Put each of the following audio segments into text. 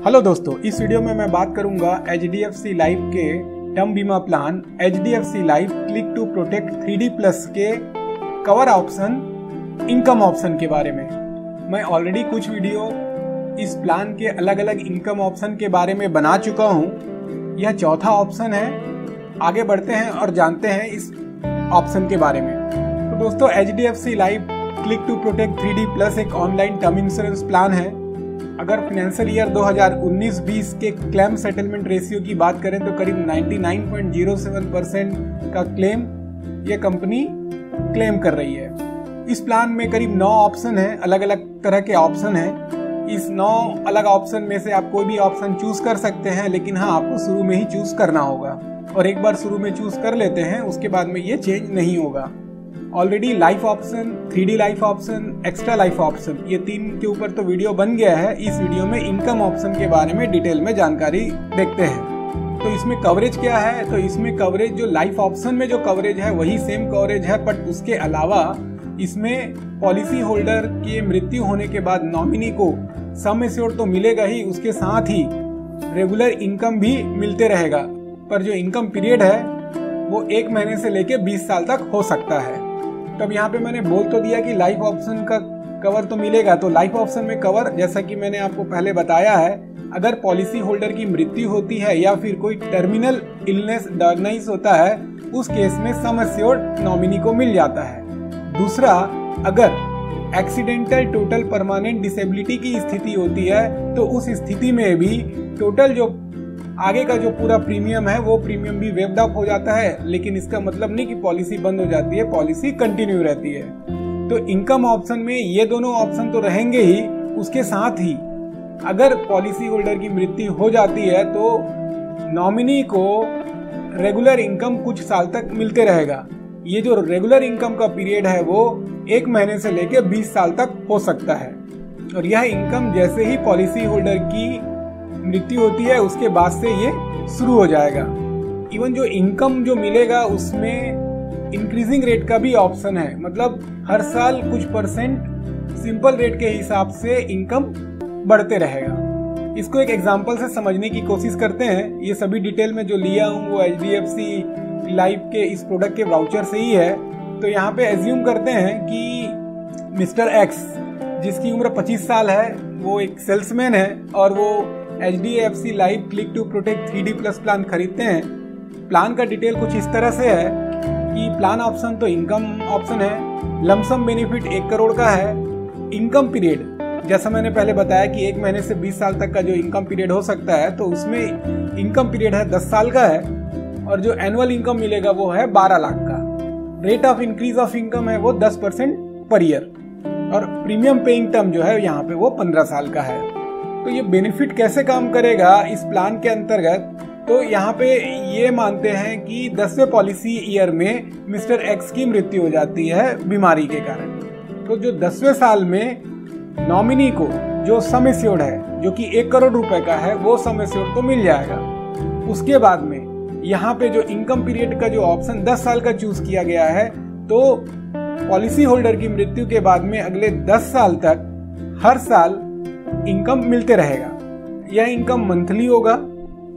Hello दोस्तों, इस video में मैं बात करूंगा HDFC लाइफ के टर्म बीमा plan HDFC life click to protect 3D plus के कवर ऑप्शन, इनकम ऑप्शन के बारे में। मैं ऑलरेडी कुछ वीडियो इस प्लान के अलग अलग इनकम ऑप्शन के बारे में बना चुका हूं। यह चौथा ऑप्शन है। आगे बढ़ते हैं और जानते हैं इस ऑप्शन के बारे में। तो दोस्तों, HDFC life click to protect 3D plus एक ऑनलाइन टर्म इंश्योरेंस प्लान है। अगर फाइनेंशियल ईयर 2019-20 के क्लेम सेटलमेंट रेशियो की बात करें तो करीब 99.07% का क्लेम ये कंपनी क्लेम कर रही है। इस प्लान में करीब 9 ऑप्शन है, अलग अलग तरह के ऑप्शन हैं। इस 9 अलग ऑप्शन में से आप कोई भी ऑप्शन चूज कर सकते हैं, लेकिन हाँ, आपको शुरू में ही चूज करना होगा। और एक बार शुरू में चूज कर लेते हैं, उसके बाद में ये चेंज नहीं होगा। Already life option, 3D life option, extra life option, ये 3 के ऊपर तो वीडियो बन गया है। इस वीडियो में इनकम ऑप्शन के बारे में डिटेल में जानकारी देखते हैं। तो इसमें कवरेज क्या है? तो इसमें कवरेज जो लाइफ ऑप्शन में जो कवरेज है वही सेम कवरेज है, बट उसके अलावा इसमें पॉलिसी होल्डर की मृत्यु होने के बाद नॉमिनी को सम एश्योर्ड तो मिलेगा ही, उसके साथ ही रेगुलर इनकम भी मिलते रहेगा। पर जो इनकम पीरियड है वो 1 महीने से लेके 20 साल तक हो सकता है। तब यहाँ पे मैंने बोल तो दिया कि लाइफ ऑप्शन का कवर तो मिलेगा। तो लाइफ ऑप्शन में कवर, जैसा कि मैंने आपको पहले बताया है, अगर पॉलिसी होल्डर की मृत्यु होती है या फिर कोई टर्मिनल इलनेस डायग्नाइज होता है, उस केस में सम एश्योर्ड नॉमिनी को मिल जाता है। दूसरा, अगर एक्सीडेंटल टोटल परमानेंट डिसेबिलिटी की स्थिति होती है तो उस स्थिति में भी टोटल जो आगे का जो पूरा प्रीमियम है वो प्रीमियम भी वेव्ड अप हो जाता है। लेकिन इसका मतलब नहीं कि पॉलिसी बंद हो जाती है, पॉलिसी कंटिन्यू रहती है। तो इनकम ऑप्शन में ये दोनों ऑप्शन तो रहेंगे ही, उसके साथ ही अगर पॉलिसी होल्डर की मृत्यु हो जाती है तो नॉमिनी को रेगुलर इनकम कुछ साल तक मिलते रहेगा। ये जो रेगुलर इनकम का पीरियड है वो 1 महीने से लेकर 20 साल तक हो सकता है। और यह इनकम जैसे ही पॉलिसी होल्डर की मृत्यु होती है उसके बाद से ये शुरू हो जाएगा। इवन जो इनकम जो मिलेगा उसमें इंक्रीजिंग रेट का भी ऑप्शन है, मतलब हर साल कुछ % सिंपल रेट के हिसाब से इनकम बढ़ते रहेगा। इसको एक एग्जांपल से समझने की कोशिश करते हैं। ये सभी डिटेल में जो लिया हूँ वो HDFC लाइफ के इस प्रोडक्ट के वाउचर से ही है। तो यहाँ पे एज्यूम करते हैं कि मिस्टर एक्स, जिसकी उम्र 25 साल है, वो एक सेल्समैन है और वो HDFC life click to protect 3D plus plan खरीदते हैं। प्लान का डिटेल कुछ इस तरह से है कि प्लान ऑप्शन तो इनकम ऑप्शन है, लमसम बेनिफिट 1 करोड़ का है। इनकम पीरियड जैसा मैंने पहले बताया कि 1 महीने से 20 साल तक का जो इनकम पीरियड हो सकता है, तो उसमें इनकम पीरियड है 10 साल का है। और जो एनुअल इनकम मिलेगा वो है 12 लाख का। Rate of increase of income है वो 10% पर ईयर। और प्रीमियम पेइंग टर्म जो है यहाँ पे वो 15 साल का है। तो ये बेनिफिट कैसे काम करेगा इस प्लान के अंतर्गत? तो यहाँ पे ये मानते हैं कि 10वें पॉलिसी ईयर में मिस्टर एक्स की मृत्यु हो जाती है बीमारी के कारण। तो जो 10वें साल में नॉमिनी को जो सम एश्योर्ड है, जो कि 1 करोड़ रुपए का है, वो सम एश्योर्ड तो मिल जाएगा। उसके बाद में यहाँ पे जो इनकम पीरियड का जो ऑप्शन 10 साल का चूज किया गया है, तो पॉलिसी होल्डर की मृत्यु के बाद में अगले 10 साल तक हर साल इनकम मिलते रहेगा। यह इनकम मंथली होगा।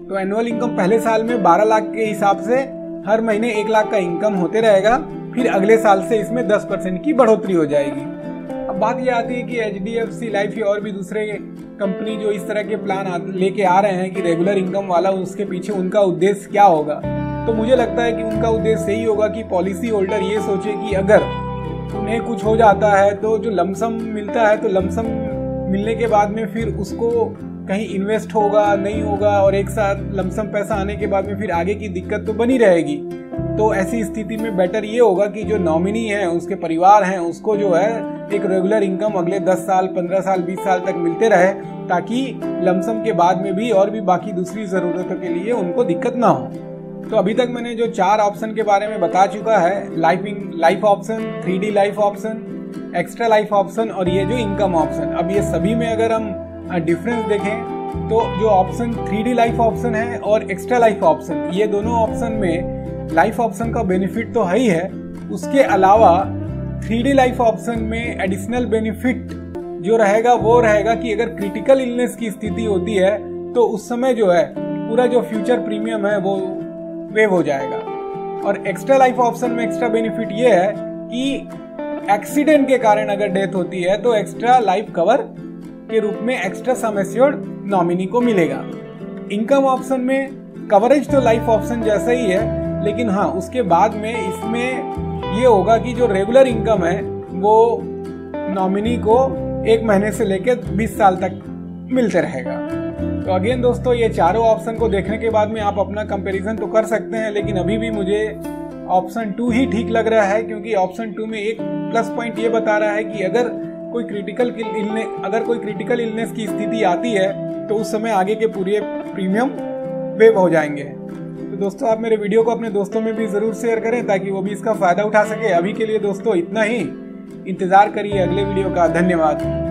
तो एनुअल इनकम पहले साल में 12 लाख के हिसाब से हर महीने 1 लाख का इनकम होते रहेगा। फिर अगले साल से इसमें 10% की बढ़ोतरी हो जाएगी। अब बात यह आती है कि HDFC लाइफ और भी दूसरे कंपनी जो इस तरह के प्लान लेके आ रहे हैं कि रेगुलर इनकम वाला, उसके पीछे उनका उद्देश्य क्या होगा? तो मुझे लगता है कि उनका उद्देश्य यही होगा कि पॉलिसी होल्डर ये सोचे कि अगर उन्हें कुछ हो जाता है तो जो लमसम मिलता है, तो लमसम मिलने के बाद में फिर उसको कहीं इन्वेस्ट होगा नहीं होगा, और एक साथ लमसम पैसा आने के बाद में फिर आगे की दिक्कत तो बनी रहेगी। तो ऐसी स्थिति में बेटर ये होगा कि जो नॉमिनी है, उसके परिवार हैं, उसको जो है एक रेगुलर इनकम अगले 10 साल, 15 साल, 20 साल तक मिलते रहे, ताकि लमसम के बाद में भी और भी बाकी दूसरी जरूरतों के लिए उनको दिक्कत ना हो। तो अभी तक मैंने जो 4 ऑप्शन के बारे में बता चुका है, life option, 3D life option, extra life option और ये जो इनकम ऑप्शन। अब ये सभी में अगर हम डिफरेंस देखें तो जो ऑप्शन 3D लाइफ ऑप्शन है और एक्स्ट्रा लाइफ ऑप्शन, ये दोनों ऑप्शन में लाइफ ऑप्शन का बेनिफिट तो है ही है, उसके अलावा 3D लाइफ ऑप्शन में एडिशनल बेनिफिट जो रहेगा वो रहेगा कि अगर क्रिटिकल इलनेस की स्थिति होती है तो उस समय जो है पूरा जो फ्यूचर प्रीमियम है वो वेव हो जाएगा। और एक्स्ट्रा लाइफ ऑप्शन में एक्स्ट्रा बेनिफिट ये है कि एक्सीडेंट के कारण अगर डेथ होती है तो एक्स्ट्रा लाइफ कवर के रूप में एक्स्ट्रा सम एश्योर्ड नॉमिनी को मिलेगा। इनकम ऑप्शन में कवरेज तो लाइफ ऑप्शन जैसा ही है, लेकिन हाँ उसके बाद में इसमें ये होगा कि जो रेगुलर इनकम है वो नॉमिनी को 1 महीने से लेकर 20 साल तक मिलते रहेगा। तो अगेन दोस्तों, ये चारों ऑप्शन को देखने के बाद में आप अपना कंपैरिजन तो कर सकते हैं, लेकिन अभी भी मुझे ऑप्शन 2 ही ठीक लग रहा है, क्योंकि ऑप्शन 2 में एक प्लस पॉइंट ये बता रहा है कि अगर कोई क्रिटिकल इलनेस की स्थिति आती है तो उस समय आगे के पूरे प्रीमियम वेव हो जाएंगे। तो दोस्तों, आप मेरे वीडियो को अपने दोस्तों में भी जरूर शेयर करें ताकि वो भी इसका फायदा उठा सके। अभी के लिए दोस्तों इतना ही, इंतजार करिए अगले वीडियो का। धन्यवाद।